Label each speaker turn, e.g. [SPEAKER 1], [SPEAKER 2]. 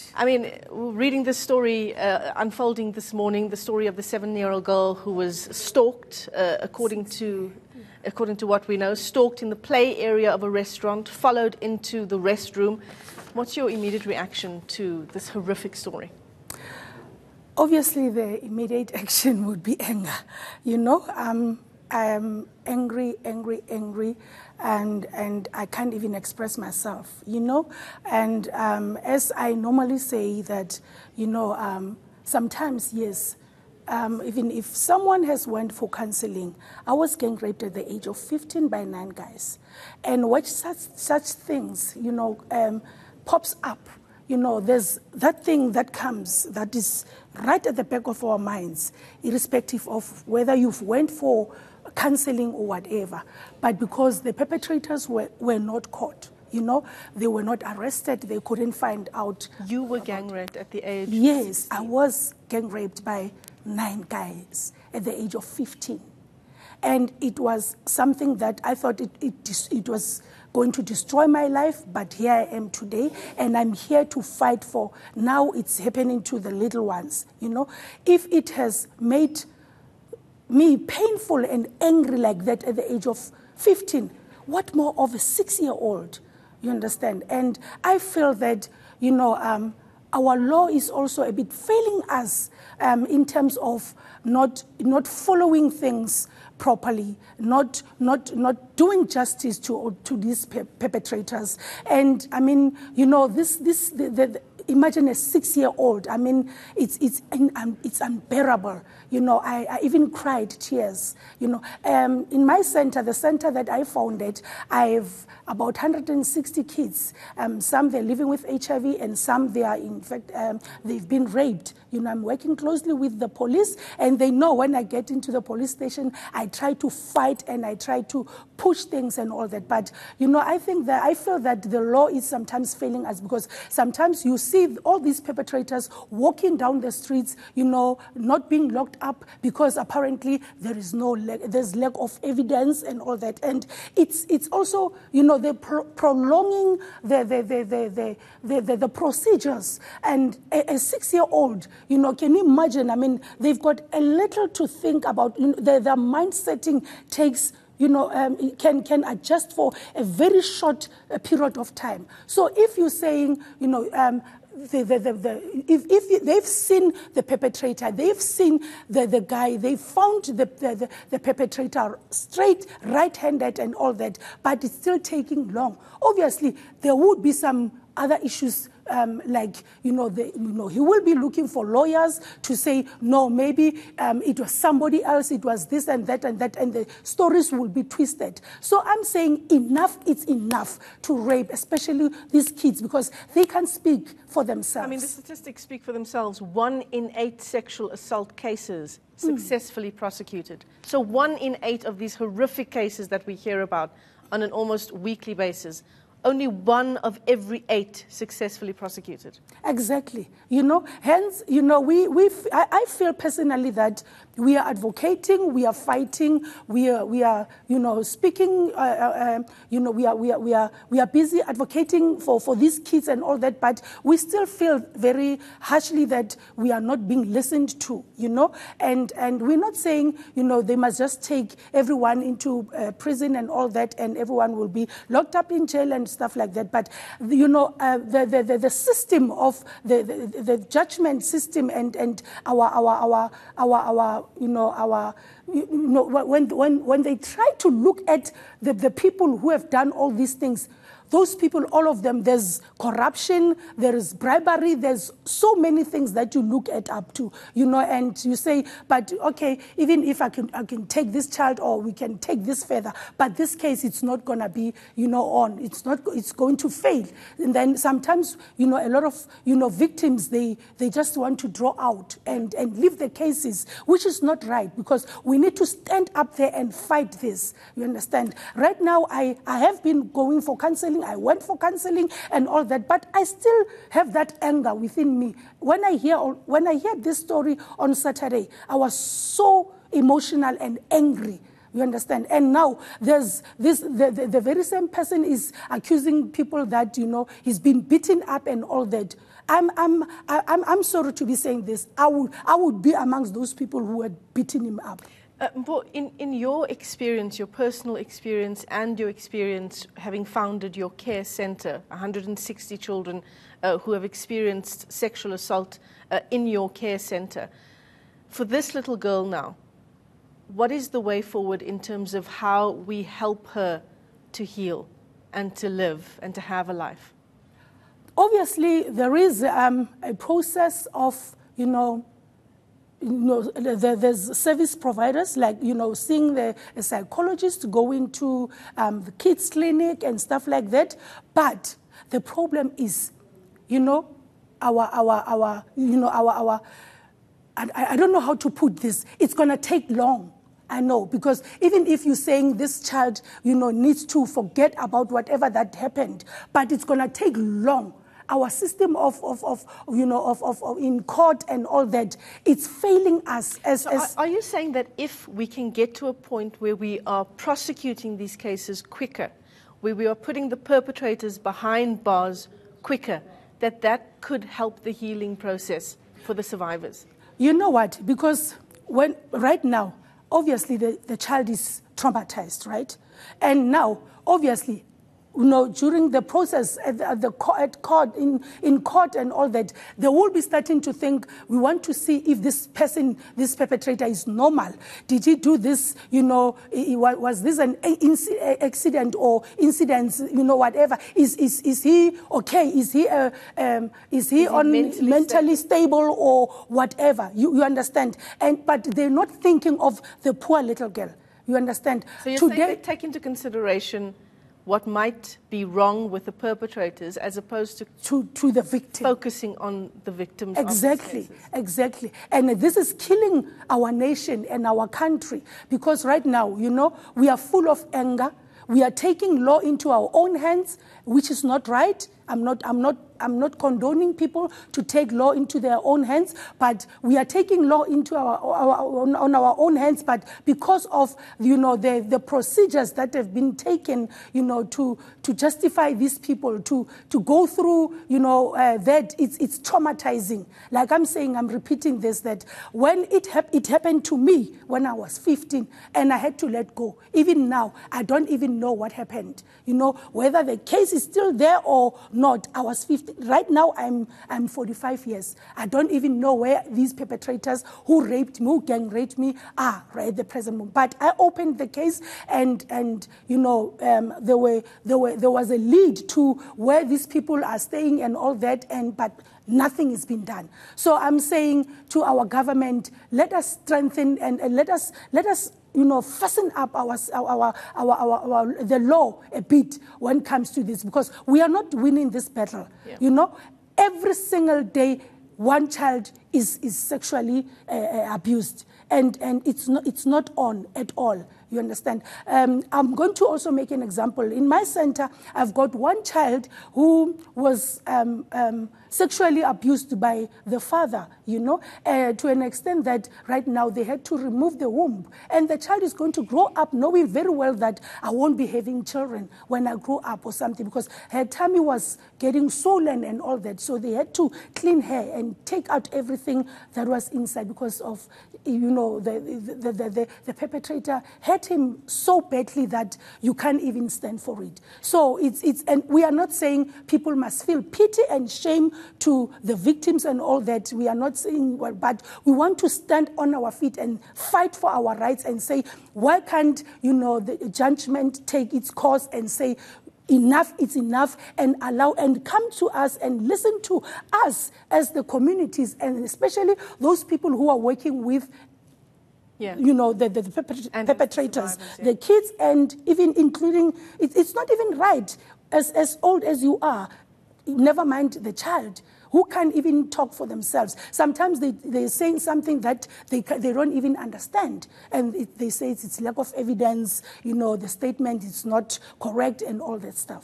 [SPEAKER 1] I mean, reading this story unfolding this morning, the story of the 7-year-old girl who was stalked, according to what we know, stalked in the play area of a restaurant, followed into the restroom. What's your immediate reaction to this horrific story?
[SPEAKER 2] Obviously, the immediate action would be anger. You know, I am angry, and I can't even express myself, you know. And as I normally say that, you know, sometimes, yes, even if someone has went for counseling, I was gang raped at the age of 15 by 9 guys. And what such things, you know, pops up. You know, there's that thing that comes that is right at the back of our minds, irrespective of whether you've went for counseling or whatever. But because the perpetrators were not caught, you know, they were not arrested, they couldn't find out.
[SPEAKER 1] You were gang raped at the age?
[SPEAKER 2] Yes, I was gang raped by 9 guys at the age of 15. And it was something that I thought it was going to destroy my life, but here I am today, and I'm here to fight for. Now it's happening to the little ones, you know. If it has made me painful and angry like that at the age of 15, what more of a 6-year-old, you understand? And I feel that, you know, our law is also a bit failing us in terms of not following things properly, not doing justice to these perpetrators. And I mean, you know, imagine a 6-year-old. I mean, it's unbearable. You know, I even cried tears. You know, in my center, the center that I founded, I have about 160 kids. Some they're living with HIV, and some they are, in fact, they've been raped. You know, I'm working closely with the police, and they know when I get into the police station, I try to fight and I try to push things and all that. But, you know, I feel that the law is sometimes failing us, because sometimes you see all these perpetrators walking down the streets, you know, not being locked up because apparently there's lack of evidence and all that. And it's also, you know, they're prolonging the procedures. And a 6-year-old, you know, can you imagine? I mean, they've got a little to think about. You know, their mind setting takes, you know, can adjust for a very short period of time. So if you're saying, you know, if they've seen the perpetrator, they've seen the guy, they found the perpetrator straight, right-handed and all that, but it's still taking long. Obviously, there would be some other issues, like, you know, he will be looking for lawyers to say, no, maybe it was somebody else, it was this and that, and the stories will be twisted. So I'm saying enough, it's enough to rape, especially these kids, because they can speak for themselves.
[SPEAKER 1] I mean, the statistics speak for themselves. 1 in 8 sexual assault cases successfully prosecuted. So 1 in 8 of these horrific cases that we hear about on an almost weekly basis, only 1 of every 8 successfully prosecuted.
[SPEAKER 2] Exactly. You know, hence, you know, I feel personally that we are advocating, we are fighting, we are, you know, speaking, you know, we are busy advocating for these kids and all that, but we still feel very harshly that we are not being listened to, you know, and we're not saying, you know, they must just take everyone into prison and all that, and everyone will be locked up in jail and stuff like that. But, you know, the system of the judgment system and our you know, when they try to look at the people who have done all these things, those people, all of them, there's corruption, there is bribery, there's so many things that you look at up to, you know, and you say, but okay, even if I can take this child, or we can take this further, but this case, it's not going to be, you know, it's going to fail. And then sometimes, you know, a lot of, you know, victims, they just want to draw out and leave the cases, which is not right, because we need to stand up there and fight this, you understand? Right now, I have been going for counseling, I went for counseling and all that, but I still have that anger within me. When I hear this story on Saturday, I was so emotional and angry. You understand? And now there's this, the very same person is accusing people that, you know, he's been beaten up and all that. I'm sorry to be saying this. I would be amongst those people who had beaten him up.
[SPEAKER 1] Mpho, in your experience, your personal experience and your experience having founded your care centre, 160 children who have experienced sexual assault in your care centre, for this little girl now, what is the way forward in terms of how we help her to heal and to live and to have a life?
[SPEAKER 2] Obviously, there is a process of, there's service providers, like, seeing a psychologist, go into the kids' clinic and stuff like that. But the problem is, I don't know how to put this. It's going to take long. I know, because even if you're saying this child, needs to forget about whatever that happened, but it's going to take long. Our system of in court and all that, it's failing us.
[SPEAKER 1] Are you saying that if we can get to a point where we are prosecuting these cases quicker, where we are putting the perpetrators behind bars quicker, that could help the healing process for the survivors?
[SPEAKER 2] You know what? Because right now, obviously the child is traumatized, right? And now, obviously, during the process at court, in court and all that, they will be starting to think, we want to see if this perpetrator is normal. Did he do this, was this an accident or incidents, whatever? Is he okay? Is he mentally stable or whatever? You understand? But they're not thinking of the poor little girl. You understand?
[SPEAKER 1] So you're saying they take into consideration what might be wrong with the perpetrators as opposed to
[SPEAKER 2] the victim.
[SPEAKER 1] Focusing on the victims.
[SPEAKER 2] Exactly, exactly. And this is killing our nation and our country, because right now, we are full of anger. We are taking law into our own hands, which is not right. I'm not condoning people to take law into their own hands, but we are taking law into our own hands. But because of the procedures that have been taken, to justify these people to go through, that it's traumatizing. Like I'm saying, I'm repeating this, that when it happened to me when I was 15, and I had to let go. Even now, I don't even know what happened. Whether the case is still there or not. I was 15. Right now, I'm 45 years. I don't even know where these perpetrators who raped me, who gang raped me, are right at the present moment. But I opened the case, and there was a lead to where these people are staying and all that, but nothing has been done. So I'm saying to our government, let us strengthen and let us fasten up the law a bit when it comes to this, because we are not winning this battle. Yeah. Every single day, one child is sexually abused, and it's not on at all. You understand? I'm going to also make an example. In my center, I've got one child who was sexually abused by the father, to an extent that right now they had to remove the womb. And the child is going to grow up knowing very well that I won't be having children when I grow up or something, because her tummy was getting swollen and all that. So they had to clean her and take out everything that was inside, because of, the perpetrator hurt him so badly that you can't even stand for it. So and we are not saying people must feel pity and shame to the victims and all that. We are not saying, but we want to stand on our feet and fight for our rights and say, why can't, the judgment take its course and say, enough is enough, and allow and come to us and listen to us as the communities, and especially those people who are working with the perpetrators, the kids, and even including, it's not even right, as old as you are, never mind the child, who can't even talk for themselves. Sometimes they're saying something that they don't even understand. And they say it's lack of evidence, the statement is not correct and all that stuff.